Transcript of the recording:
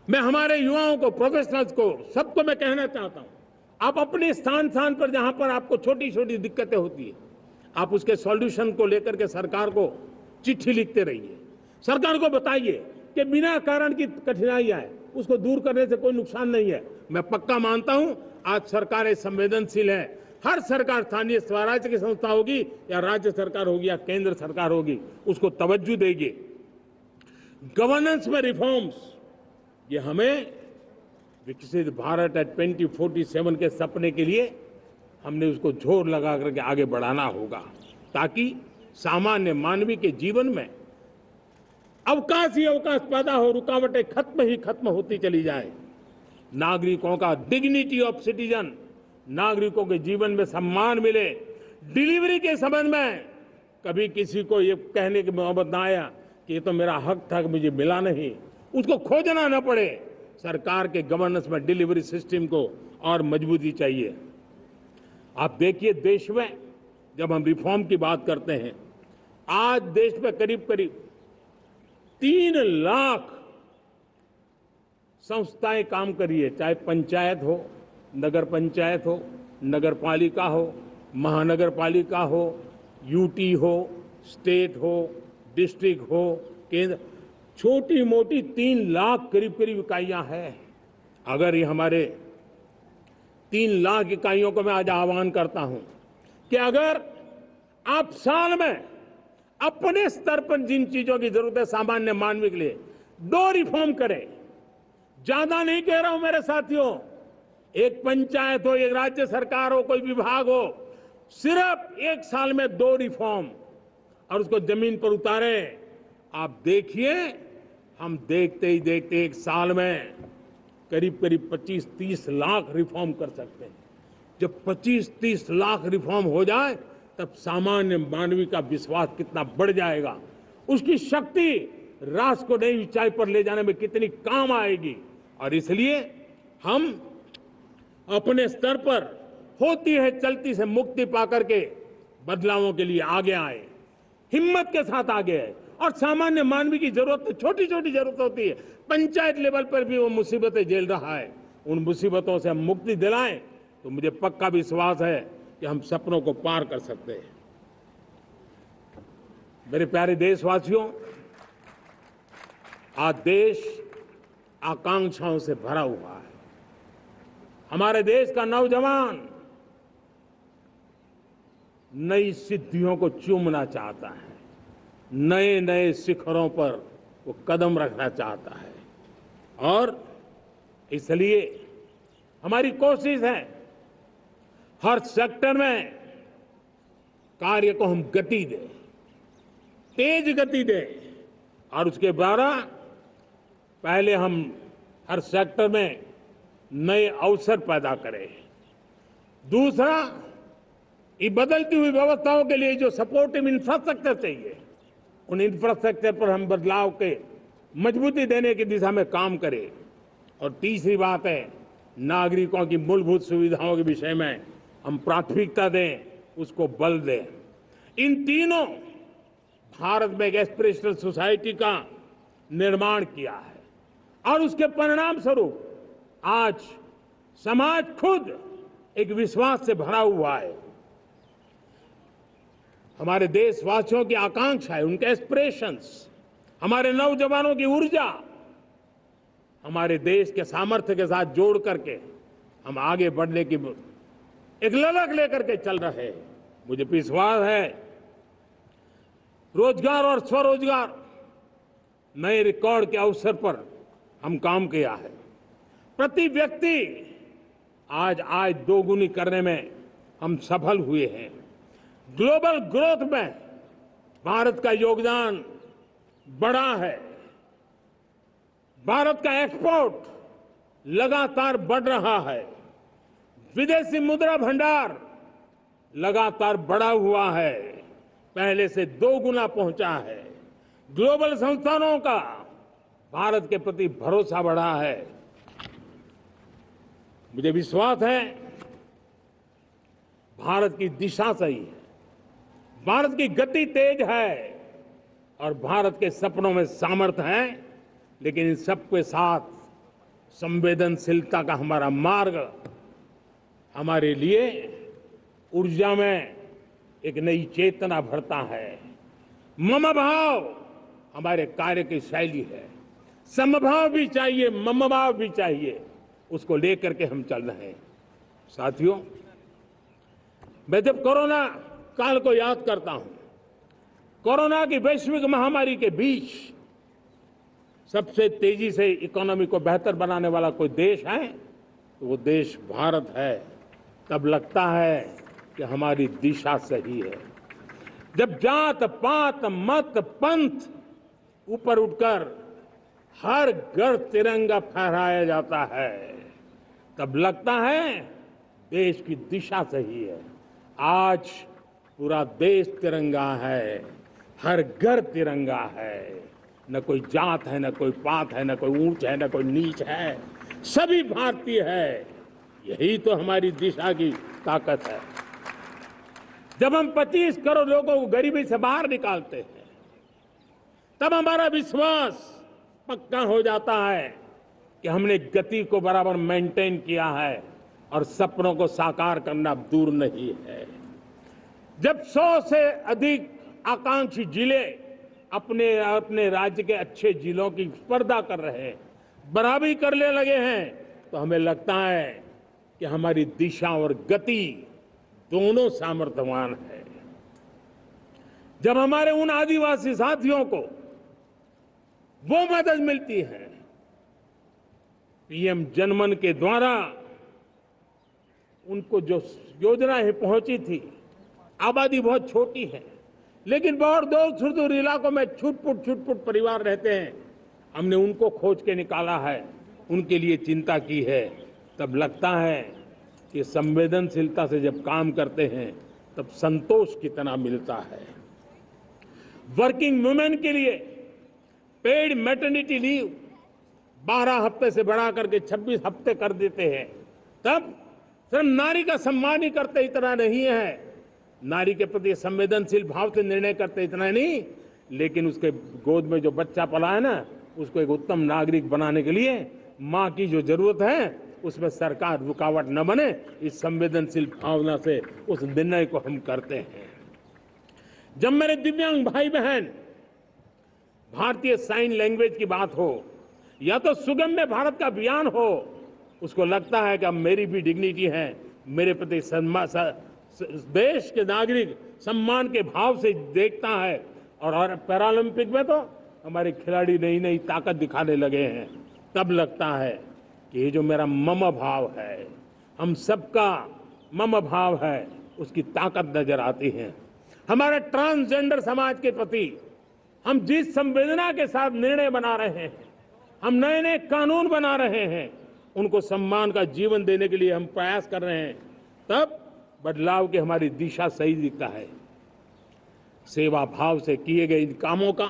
मैं हमारे युवाओं को, प्रोफेशनल्स को, सबको मैं कहना चाहता हूं, आप अपने स्थान स्थान पर जहां पर आपको छोटी छोटी दिक्कतें होती है, आप उसके सॉल्यूशन को लेकर के सरकार को चिट्ठी लिखते रहिए। सरकार को बताइए कि बिना कारण की कठिनाइयां है, उसको दूर करने से कोई नुकसान नहीं है। मैं पक्का मानता हूं आज सरकारें संवेदनशील है। हर सरकार, स्थानीय स्वराज्य की संस्था होगी या राज्य सरकार होगी या केंद्र सरकार होगी, उसको तवज्जो देगी। गवर्नेंस में रिफॉर्म्स, ये हमें विकसित भारत 2047 के सपने के लिए हमने उसको जोर लगा करके आगे बढ़ाना होगा, ताकि सामान्य मानवीय के जीवन में अवकाश ही अवकाश पैदा हो, रुकावटें खत्म ही खत्म होती चली जाए। नागरिकों का डिग्निटी ऑफ सिटीजन, नागरिकों के जीवन में सम्मान मिले। डिलीवरी के संबंध में कभी किसी को ये कहने की मोहब्बत ना आया कि ये तो मेरा हक था, मुझे मिला नहीं, उसको खोजना न पड़े। सरकार के गवर्नेंस में डिलीवरी सिस्टम को और मजबूती चाहिए। आप देखिए, देश में जब हम रिफॉर्म की बात करते हैं, आज देश में करीब करीब 3 लाख संस्थाएं काम कर रही है, चाहे पंचायत हो, नगर पंचायत हो, नगर पालिका हो, महानगर पालिका हो, यूटी हो, स्टेट हो, डिस्ट्रिक्ट हो, केंद्र, छोटी मोटी 3 लाख करीब करीब इकाइयां हैं। अगर ये हमारे 3 लाख इकाइयों को मैं आज आह्वान करता हूं कि अगर आप साल में अपने स्तर पर जिन चीजों की जरूरत है सामान्य मानवीय के लिए, 2 रिफॉर्म करें। ज्यादा नहीं कह रहा हूं मेरे साथियों, एक पंचायत हो, एक राज्य सरकार हो, कोई विभाग हो, सिर्फ 1 साल में 2 रिफॉर्म और उसको जमीन पर उतारें। आप देखिए, हम देखते ही देखते 1 साल में करीब करीब 25-30 लाख रिफॉर्म कर सकते हैं। जब 25-30 लाख रिफॉर्म हो जाए, तब सामान्य मानवीय का विश्वास कितना बढ़ जाएगा, उसकी शक्ति राष्ट्र को नई ऊंचाई पर ले जाने में कितनी काम आएगी। और इसलिए हम अपने स्तर पर होती है चलती से मुक्ति पाकर के बदलावों के लिए आगे आए, हिम्मत के साथ आगे आए। और सामान्य मानवीय की जरूरत, छोटी छोटी जरूरत होती है, पंचायत लेवल पर भी वो मुसीबतें झेल रहा है, उन मुसीबतों से हम मुक्ति दिलाएं तो मुझे पक्का विश्वास है कि हम सपनों को पार कर सकते हैं। मेरे प्यारे देशवासियों, आज देश आकांक्षाओं से भरा हुआ है। हमारे देश का नौजवान नई सिद्धियों को चूमना चाहता है, नए नए शिखरों पर वो कदम रखना चाहता है। और इसलिए हमारी कोशिश है हर सेक्टर में कार्य को हम गति दें, तेज गति दें, और उसके द्वारा पहले हम हर सेक्टर में नए अवसर पैदा करें। दूसरा, ये बदलती हुई व्यवस्थाओं के लिए जो सपोर्टिव इंफ्रास्ट्रक्चर चाहिए, उन इंफ्रास्ट्रक्चर पर हम बदलाव के मजबूती देने की दिशा में काम करें। और तीसरी बात है, नागरिकों की मूलभूत सुविधाओं के विषय में हम प्राथमिकता दें, उसको बल दें। इन तीनों भारत में एक एस्पिरेशनल सोसाइटी का निर्माण किया है और उसके परिणाम स्वरूप आज समाज खुद एक विश्वास से भरा हुआ है। हमारे देशवासियों की आकांक्षा है, उनके एस्पिरेशंस, हमारे नौजवानों की ऊर्जा हमारे देश के सामर्थ्य के साथ जोड़ करके हम आगे बढ़ने की एक ललक लेकर के चल रहे हैं। मुझे विश्वास है रोजगार और स्वरोजगार नए रिकॉर्ड के अवसर पर हम काम किया है। प्रति व्यक्ति आज आय दोगुनी करने में हम सफल हुए हैं। ग्लोबल ग्रोथ में भारत का योगदान बड़ा है। भारत का एक्सपोर्ट लगातार बढ़ रहा है। विदेशी मुद्रा भंडार लगातार बढ़ा हुआ है, पहले से 2 गुना पहुंचा है। ग्लोबल संस्थानों का भारत के प्रति भरोसा बढ़ा है। मुझे विश्वास है भारत की दिशा सही है, भारत की गति तेज है और भारत के सपनों में सामर्थ्य है। लेकिन इन सबके साथ संवेदनशीलता का हमारा मार्ग हमारे लिए ऊर्जा में एक नई चेतना भरता है। मम भाव हमारे कार्य की शैली है। समभाव भी चाहिए, मम भाव भी चाहिए, उसको लेकर के हम चल रहे हैं। साथियों, मैं जब कोरोना काल को याद करता हूं, कोरोना की वैश्विक महामारी के बीच सबसे तेजी से इकोनॉमी को बेहतर बनाने वाला कोई देश है तो वो देश भारत है। तब लगता है कि हमारी दिशा सही है। जब जात पात मत पंथ ऊपर उठकर हर घर तिरंगा फहराया जाता है, तब लगता है देश की दिशा सही है। आज पूरा देश तिरंगा है, हर घर तिरंगा है। न कोई जात है, न कोई पात है, न कोई ऊंच है, न कोई नीच है, सभी भारतीय है। यही तो हमारी दिशा की ताकत है। जब हम 25 करोड़ लोगों को गरीबी से बाहर निकालते हैं, तब हमारा विश्वास पक्का हो जाता है कि हमने गति को बराबर मेंटेन किया है और सपनों को साकार करना दूर नहीं है। जब 100 से अधिक आकांक्षी जिले अपने अपने राज्य के अच्छे जिलों की स्पर्धा कर रहे हैं, बराबरी करने लगे हैं, तो हमें लगता है कि हमारी दिशा और गति दोनों सामर्थ्यवान है। जब हमारे उन आदिवासी साथियों को वो मदद मिलती है, पीएम जनमन के द्वारा उनको जो योजनाएं पहुंची थी, आबादी बहुत छोटी है लेकिन बहुत दूर दूर इलाकों में छुटपुट परिवार रहते हैं, हमने उनको खोज के निकाला है, उनके लिए चिंता की है। तब लगता है कि संवेदनशीलता से जब काम करते हैं तब संतोष कितना मिलता है। वर्किंग वुमेन के लिए पेड मैटरनिटी लीव 12 हफ्ते से बढ़ा करके 26 हफ्ते कर देते हैं। तब सिर्फ नारी का सम्मान ही करते इतना नहीं है, नारी के प्रति संवेदनशील भाव से निर्णय करते इतना नहीं, लेकिन उसके गोद में जो बच्चा पला है ना, उसको एक उत्तम नागरिक बनाने के लिए मां की जो जरूरत है उसमें सरकार रुकावट न बने, इस संवेदनशील भावना से उस निर्णय को हम करते हैं। जब मेरे दिव्यांग भाई बहन भारतीय साइन लैंग्वेज की बात हो या तो सुगम्य भारत का अभियान हो, उसको लगता है कि अब मेरी भी डिग्निटी है, मेरे प्रति देश के नागरिक सम्मान के भाव से देखता है। और पैरालंपिक में तो हमारे खिलाड़ी नई नई ताकत दिखाने लगे हैं। तब लगता है कि ये जो मेरा मम भाव है, हम सबका मम भाव है, उसकी ताकत नजर आती है। हमारे ट्रांसजेंडर समाज के प्रति हम जिस संवेदना के साथ निर्णय बना रहे हैं, हम नए नए कानून बना रहे हैं, उनको सम्मान का जीवन देने के लिए हम प्रयास कर रहे हैं, तब बदलाव की हमारी दिशा सही दिखता है। सेवा भाव से किए गए इन कामों का